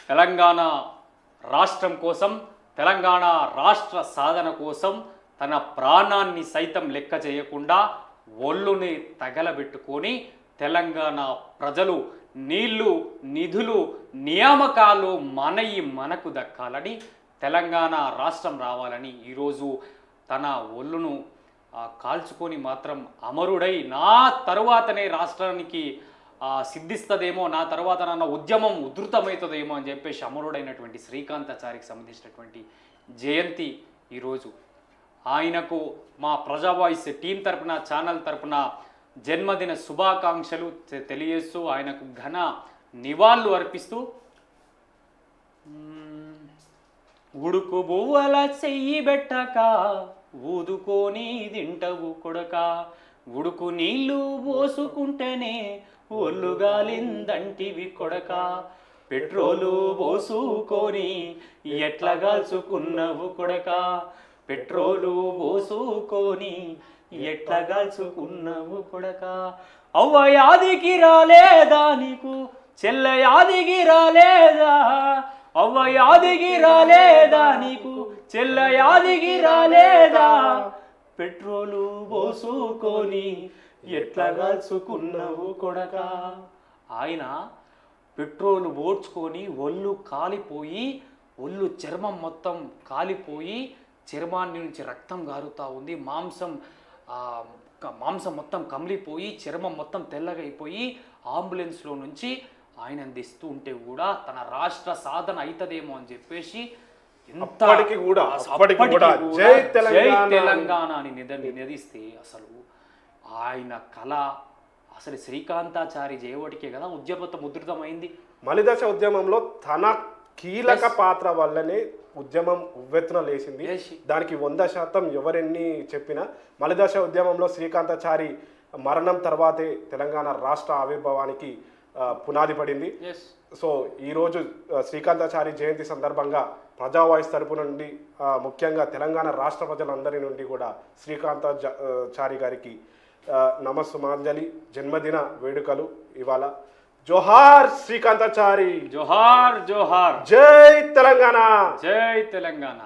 తెలంగాణ రాష్ట్రం కోసం, తెలంగాణ రాష్ట్ర సాధన కోసం తన ప్రాణాన్ని సైతం లెక్క చేయకుండా ఒళ్ళుని తగలబెట్టుకొని తెలంగాణ ప్రజలు నీళ్లు, నిధులు, నియామకాలు మనకు దక్కాలని, తెలంగాణ రాష్ట్రం రావాలని ఈరోజు తన ఒళ్ళును కాల్చుకొని మాత్రం అమరుడై నా తరువాతనే రాష్ట్రానికి సిద్ధిస్తుందేమో, నా తర్వాత నా ఉద్యమం ఉధృతమవుతుందేమో అని చెప్పేసి అమరుడైనటువంటి శ్రీకాంతాచారికి సంబంధించినటువంటి జయంతి ఈరోజు. ఆయనకు మా ప్రజా వాయిస్ టీం తరపున, ఛానల్ తరపున జన్మదిన శుభాకాంక్షలు తెలియజేస్తూ ఆయనకు ఘన నివాళులు అర్పిస్తూ, ఉడుకు బువ్వల చెయ్యి బెట్టక ఊదుకొని తింటవు కొడక, ఉడుకు నీళ్లు పోసుకుంటేనే ఒళ్ళు గాలిందంటివి కొడక, పెట్రోలు పోసుకొని ఎట్లా గాల్చుకున్నవు కొడక, పెట్రోలు పోసుకొని ఎట్లా గాల్చుకున్నవు కొడక, అవ్వ యాదికి రాలేదా నీకు, చెల్ల యాదికి రాలేదా, అవ్వ యాదికి రాలేదా నీకు, చెల్ల యాదికి రాలేదా, పెట్రోలు పోసుకొని ఎట్లా కాల్చుకున్నావు కొడక. ఆయన పెట్రోలు ఓడ్చుకొని ఒళ్ళు కాలిపోయి, ఒళ్ళు చర్మం మొత్తం కాలిపోయి, చర్మాన్ని నుంచి రక్తం గారుతూ ఉంది, మాంసం మొత్తం కమిలిపోయి, చర్మం మొత్తం తెల్లగా అయిపోయి అంబులెన్స్లో నుంచి ఆయన అందిస్తూ ఉంటే కూడా తన రాష్ట్ర సాధన అవుతుందేమో అని చెప్పేసి జై తెలంగాణ అని నినదిస్తే అసలు ఆయన కళ అసలు శ్రీకాంతాచారి జయవటికే కదా ఉద్యమం ఉధృతమైంది. మలిదశ ఉద్యమంలో తన కీలక పాత్ర వల్లనే ఉద్యమం ఉవ్వెత్తున లేచింది. దానికి 100% ఎవరెన్ని చెప్పినా మలిదశ ఉద్యమంలో శ్రీకాంతాచారి మరణం తర్వాతే తెలంగాణ రాష్ట్ర ఆవిర్భావానికి పునాది పడింది. సో ఈరోజు శ్రీకాంతాచారి జయంతి సందర్భంగా ప్రజా వాయిస్ తరపు నుండి, ముఖ్యంగా తెలంగాణ రాష్ట్ర ప్రజలందరి నుండి కూడా శ్రీకాంతాచారి గారికి నమస్సుమాంజలి, జన్మదిన వేడుకలు ఇవాళ. జోహార్ శ్రీకాంతాచారి, జోహార్ జోహార్, జై తెలంగాణ, జై తెలంగాణ.